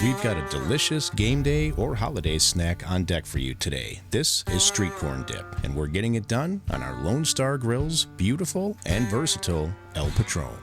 We've got a delicious game day or holiday snack on deck for you today. This is street corn dip, and we're getting it done on our Lone Star Grill's beautiful and versatile El Patron.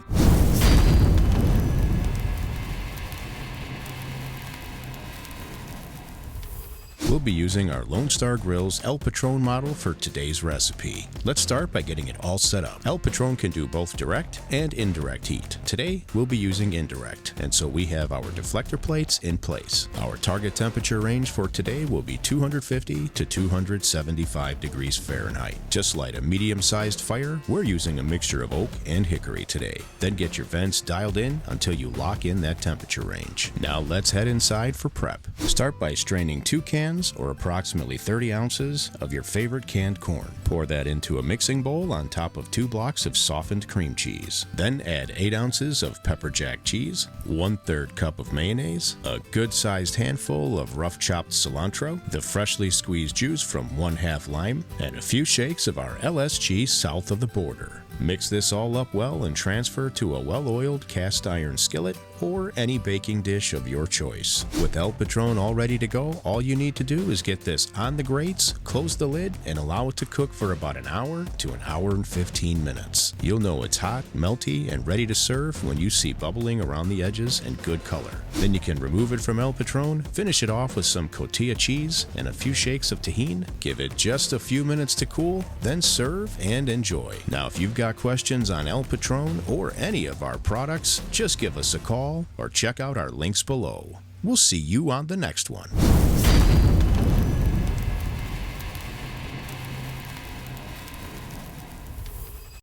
We'll be using our Lone Star Grill's El Patron model for today's recipe. Let's start by getting it all set up. El Patron can do both direct and indirect heat. Today, we'll be using indirect, and so we have our deflector plates in place. Our target temperature range for today will be 250 to 275 degrees Fahrenheit. Just light a medium-sized fire. We're using a mixture of oak and hickory today. Then get your vents dialed in until you lock in that temperature range. Now let's head inside for prep. Start by straining 2 cans or approximately 30 ounces of your favorite canned corn. Pour that into a mixing bowl on top of 2 blocks of softened cream cheese. Then add 8 ounces of pepper jack cheese, 1/3 cup of mayonnaise, a good-sized handful of rough chopped cilantro, the freshly squeezed juice from 1/2 lime, and a few shakes of our LSG South of the border. Mix this all up well and transfer to a well-oiled cast iron skillet or any baking dish of your choice. With El Patron all ready to go, all you need to do is get this on the grates, close the lid, and allow it to cook for about an hour to an hour and 15 minutes. You'll know it's hot, melty, and ready to serve when you see bubbling around the edges and good color. Then you can remove it from El Patron, finish it off with some Cotija cheese and a few shakes of Tajin. Give it just a few minutes to cool, then serve and enjoy. Now, if you've got questions on El Patron or any of our products, just give us a call or check out our links below. We'll see you on the next one.